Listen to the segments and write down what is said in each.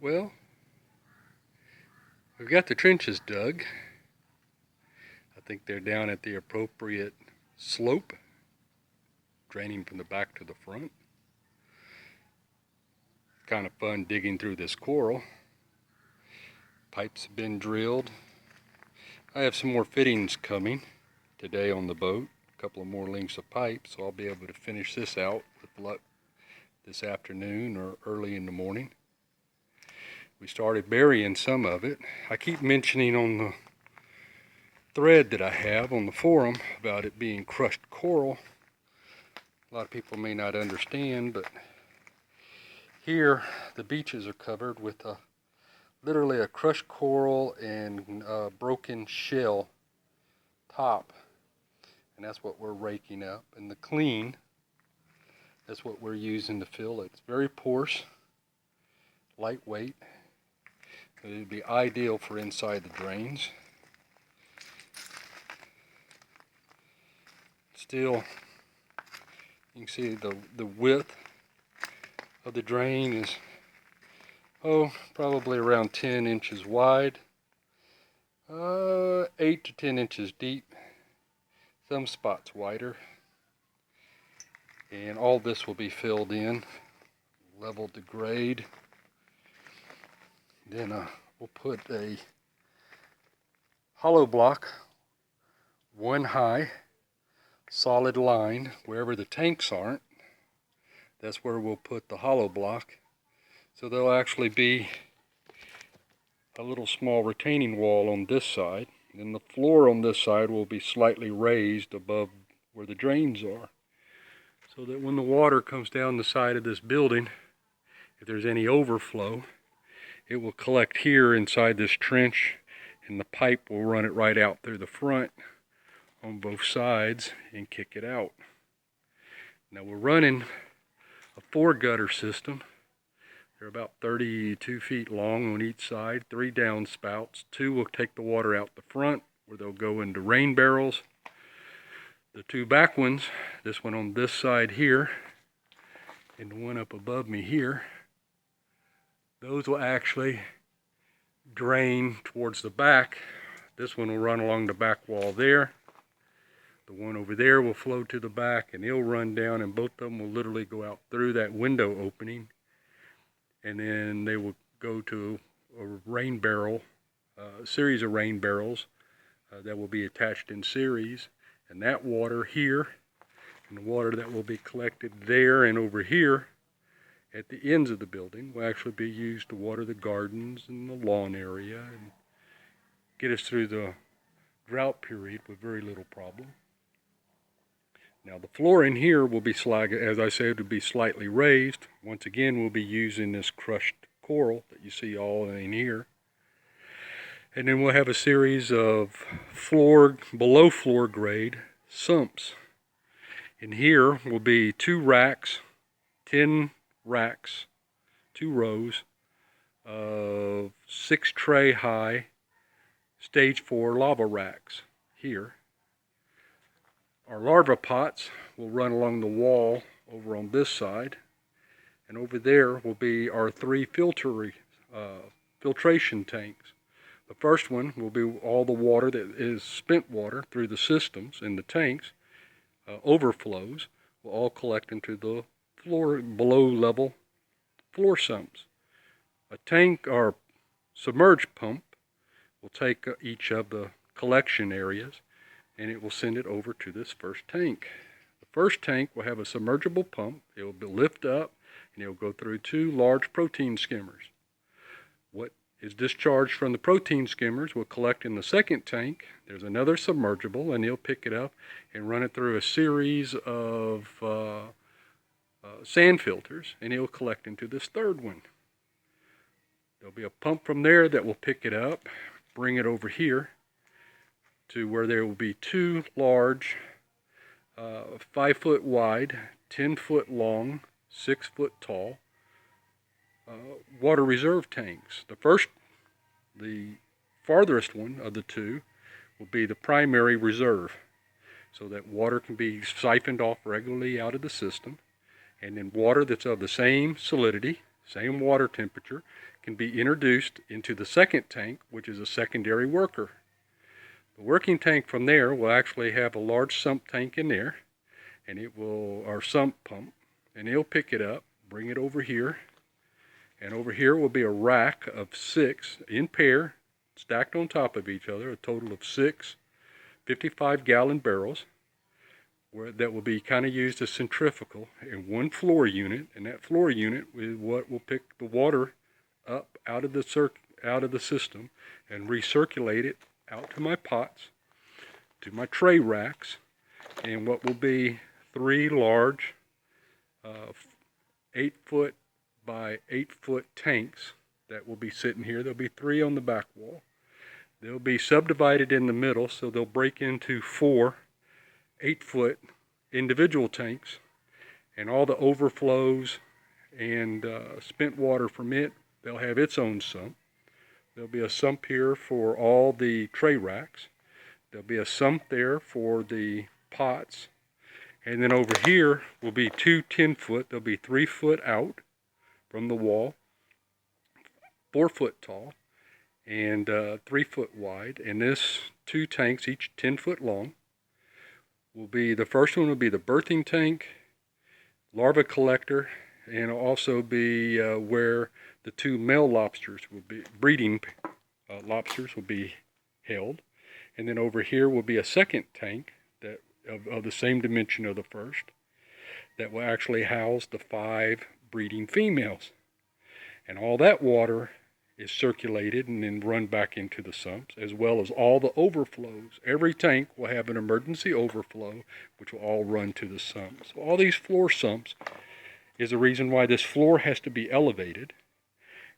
Well, we've got the trenches dug. I think they're down at the appropriate slope, draining from the back to the front. Kind of fun digging through this coral. Pipes have been drilled. I have some more fittings coming today on the boat. A couple of more lengths of pipe, so I'll be able to finish this out with luck this afternoon or early in the morning. We started burying some of it. I keep mentioning on the thread that I have on the forum about it being crushed coral. A lot of people may not understand, but here the beaches are covered with literally a crushed coral and broken shell top, and that's what we're raking up. And the clean, that's what we're using to fill it. It's very porous, lightweight. It would be ideal for inside the drains. Still, you can see the width of the drain is probably around 10 inches wide, 8 to 10 inches deep, some spots wider. And all this will be filled in, leveled to grade. Then we'll put a hollow block, one high, solid line wherever the tanks aren't. That's where we'll put the hollow block. So there'll actually be a little small retaining wall on this side. And the floor on this side will be slightly raised above where the drains are, so that when the water comes down the side of this building, if there's any overflow, it will collect here inside this trench, and the pipe will run it right out through the front on both sides and kick it out. Now we're running a 4-gutter system. They're about 32 feet long on each side, 3 downspouts. 2 will take the water out the front, where they'll go into rain barrels. The 2 back ones, this one on this side here, and the one up above me here, those will actually drain towards the back. This one will run along the back wall there. The one over there will flow to the back, and it'll run down, and both of them will literally go out through that window opening. And then they will go to a rain barrel, a series of rain barrels that will be attached in series. And that water here, and the water that will be collected there and over here at the ends of the building, will actually be used to water the gardens and the lawn area and get us through the drought period with very little problem. Now the floor in here will be, as I said, to be slightly raised. Once again, we'll be using this crushed coral that you see all in here. And then we'll have a series of below floor grade sumps. In here will be 2 racks, 10 racks, 2 rows of 6 tray high stage 4 lava racks here. Our larva pots will run along the wall over on this side, and over there will be our 3 filtration tanks. The first one will be all the water that is spent water through the systems in the tanks, overflows, will all collect into the floor, below level floor sumps. A tank or submerged pump will take each of the collection areas, and it will send it over to this first tank. The first tank will have a submergible pump. It will be lift up, and it will go through 2 large protein skimmers. What is discharged from the protein skimmers will collect in the second tank. There's another submergible, and they'll pick it up and run it through a series of sand filters, and it will collect into this third one. There'll be a pump from there that will pick it up, bring it over here to where there will be 2 large 5 foot wide, 10 foot long, 6 foot tall water reserve tanks. The farthest one of the 2 will be the primary reserve, so that water can be siphoned off regularly out of the system, and then water that's of the same salinity, same water temperature, can be introduced into the second tank, which is a secondary worker. The working tank from there will actually have a large sump tank in there, and it will, our sump pump, and it'll pick it up, bring it over here, and over here will be a rack of 6 in pair, stacked on top of each other, a total of 6 55-gallon barrels that will be kind of used as centrifugal, and one floor unit, and that floor unit is what will pick the water up out of the system and recirculate it out to my pots, to my tray racks, and what will be 3 large 8-foot by 8-foot tanks that will be sitting here. There'll be 3 on the back wall. They'll be subdivided in the middle, so they'll break into 4 8-foot individual tanks, and all the overflows and spent water from it, they'll have its own sump. There'll be a sump here for all the tray racks. There'll be a sump there for the pots. And then over here will be 2 10-foot. They'll be 3 foot out from the wall, 4 foot tall, and 3 foot wide. And this 2 tanks, each 10 foot long, will be, the first one will be the birthing tank, larva collector, and also be where the 2 male lobsters will be, breeding lobsters will be held. And then over here will be a second tank that of the same dimension of the first, that will actually house the 5 breeding females. And all that water is circulated and then run back into the sumps, as well as all the overflows. Every tank will have an emergency overflow, which will all run to the sumps. So all these floor sumps is the reason why this floor has to be elevated,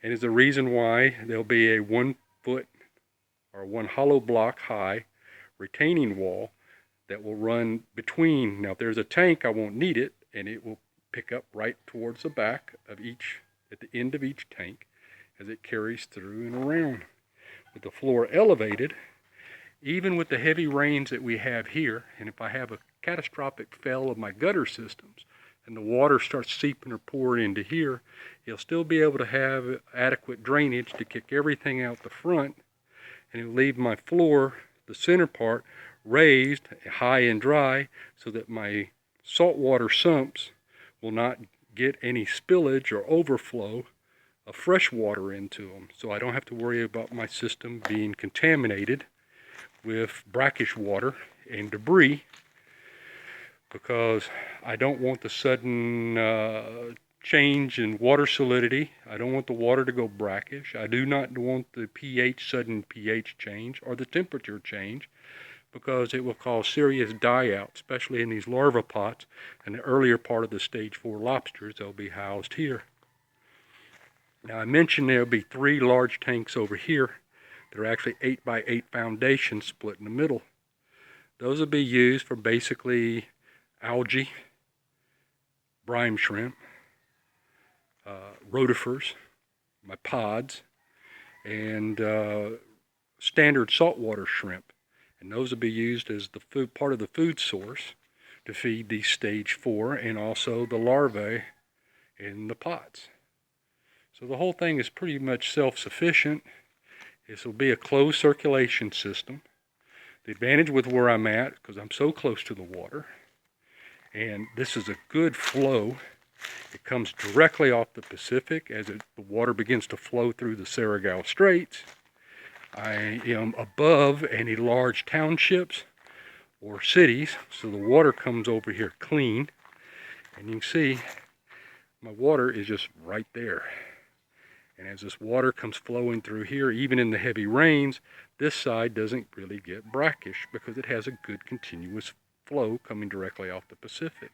and is the reason why there'll be a 1 foot or 1 hollow block high retaining wall that will run between. Now if there's a tank, I won't need it, and it will pick up right towards the back of each, at the end of each tank, as it carries through and around. With the floor elevated, even with the heavy rains that we have here, and if I have a catastrophic fail of my gutter systems and the water starts seeping or pouring into here, you'll still be able to have adequate drainage to kick everything out the front, and it'll leave my floor, the center part, raised high and dry, so that my saltwater sumps will not get any spillage or overflow of fresh water into them. So I don't have to worry about my system being contaminated with brackish water and debris, because I don't want the sudden change in water salinity. I don't want the water to go brackish. I do not want the sudden pH change or the temperature change, because it will cause serious die-out, especially in these larva pots and the earlier part of the stage 4 lobsters. They'll be housed here. Now I mentioned there'll be 3 large tanks over here. They're actually 8 by 8 foundations split in the middle. Those will be used for basically algae, brine shrimp, rotifers, my pods, and standard saltwater shrimp. And those will be used as the food, part of the food source to feed these stage 4 and also the larvae in the pots. So the whole thing is pretty much self-sufficient. This will be a closed circulation system. The advantage with where I'm at, because I'm so close to the water, and this is a good flow. It comes directly off the Pacific as the water begins to flow through the Surigao Straits. I am above any large townships or cities, so the water comes over here clean. And you can see my water is just right there. And as this water comes flowing through here, even in the heavy rains, this side doesn't really get brackish because it has a good continuous flow coming directly off the Pacific.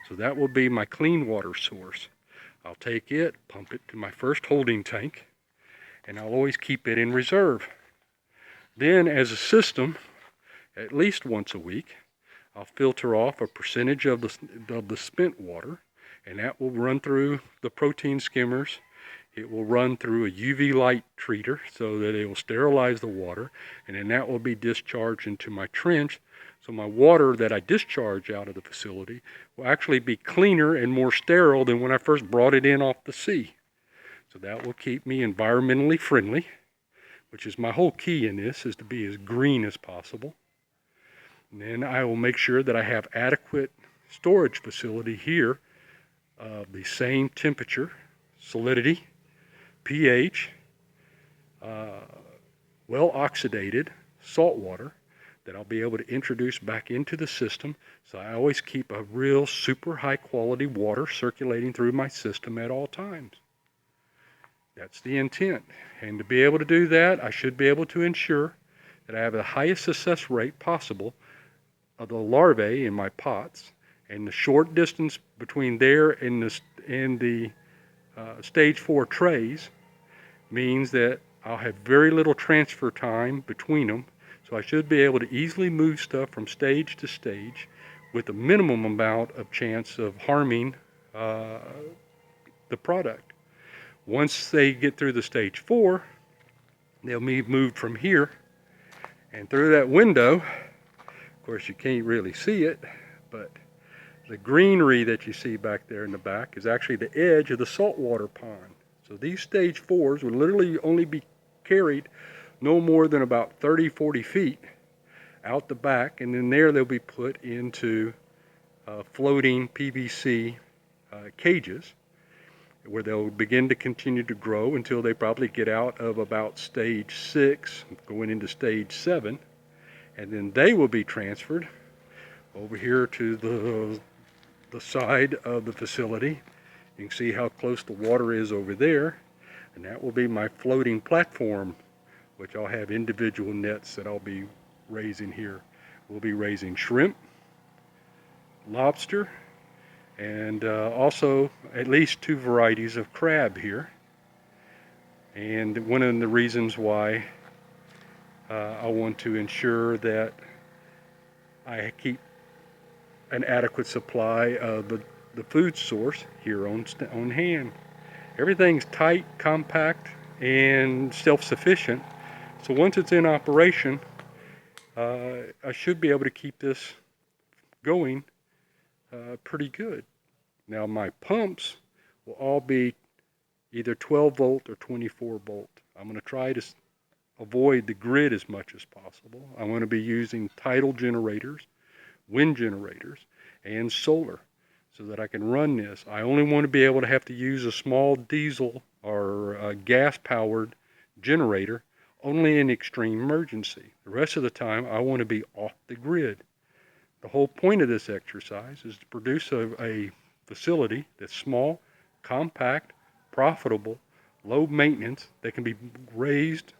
So that will be my clean water source. I'll take it, pump it to my first holding tank, and I'll always keep it in reserve. Then as a system, at least once a week, I'll filter off a percentage of the spent water, and that will run through the protein skimmers. It will run through a UV light treater so that it will sterilize the water, and then that will be discharged into my trench. So my water that I discharge out of the facility will actually be cleaner and more sterile than when I first brought it in off the sea. So that will keep me environmentally friendly, which is my whole key in this, is to be as green as possible. And then I will make sure that I have adequate storage facility here of the same temperature, salinity, pH, well oxidated salt water that I'll be able to introduce back into the system. So I always keep a real super high quality water circulating through my system at all times. That's the intent. And to be able to do that, I should be able to ensure that I have the highest success rate possible of the larvae in my pots, and the short distance between there and the stage 4 trays means that I'll have very little transfer time between them. So I should be able to easily move stuff from stage to stage with a minimum amount of chance of harming the product. Once they get through the stage 4, they'll be moved from here and through that window. Of course, you can't really see it, but the greenery that you see back there in the back is actually the edge of the saltwater pond. So these stage 4s would literally only be carried no more than about 30-40 feet out the back, and then there they'll be put into floating PVC cages where they'll begin to continue to grow until they probably get out of about stage 6, going into stage 7, and then they will be transferred over here to the side of the facility. You can see how close the water is over there, and that will be my floating platform, which I'll have individual nets that I'll be raising here. We'll be raising shrimp, lobster, and also at least 2 varieties of crab here. And one of the reasons why I want to ensure that I keep an adequate supply of the food source here on hand. Everything's tight, compact, and self-sufficient. So once it's in operation, I should be able to keep this going pretty good. Now my pumps will all be either 12 volt or 24 volt. I'm going to try to avoid the grid as much as possible. I'm going to be using tidal generators, wind generators, and solar so that I can run this. I only want to be able to have to use a small diesel or a gas-powered generator only in extreme emergency. The rest of the time, I want to be off the grid. The whole point of this exercise is to produce a facility that's small, compact, profitable, low maintenance, that can be raised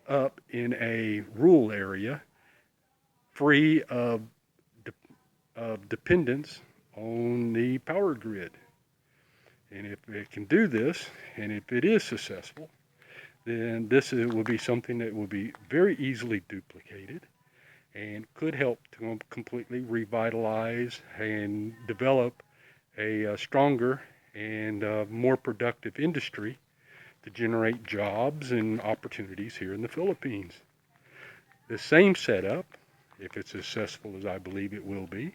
up in a rural area, free of dependence on the power grid. And if it can do this, and if it is successful, then this will be something that will be very easily duplicated and could help to completely revitalize and develop a stronger and more productive industry to generate jobs and opportunities here in the Philippines. The same setup, if it's as successful as I believe it will be,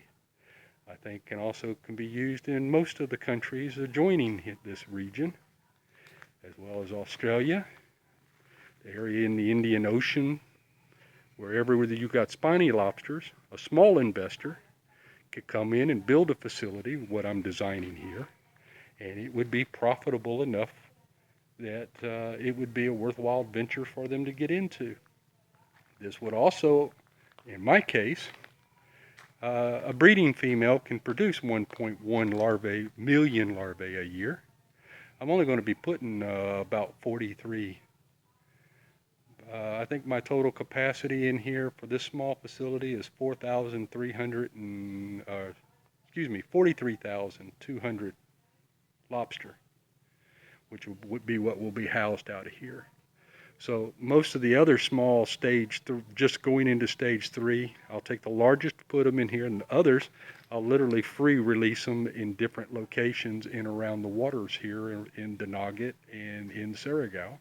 I think can be used in most of the countries adjoining this region, as well as Australia, the area in the Indian Ocean, wherever you've got spiny lobsters. A small investor could come in and build a facility, what I'm designing here, and it would be profitable enough that it would be a worthwhile venture for them to get into. This would also, in my case, a breeding female can produce 1.1 million larvae a year. I'm only going to be putting about 43. I think my total capacity in here for this small facility is 43,200 lobster, which would be what will be housed out of here. So most of the other small just going into stage 3, I'll take the largest, put them in here, and the others, I'll literally free release them in different locations in around the waters here in Dinagat and in Surigao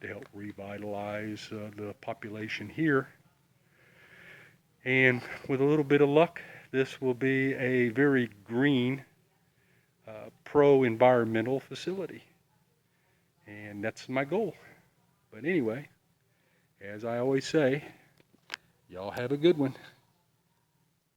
to help revitalize the population here. And with a little bit of luck, this will be a very green, pro-environmental facility. And that's my goal. But anyway, as I always say, y'all have a good one.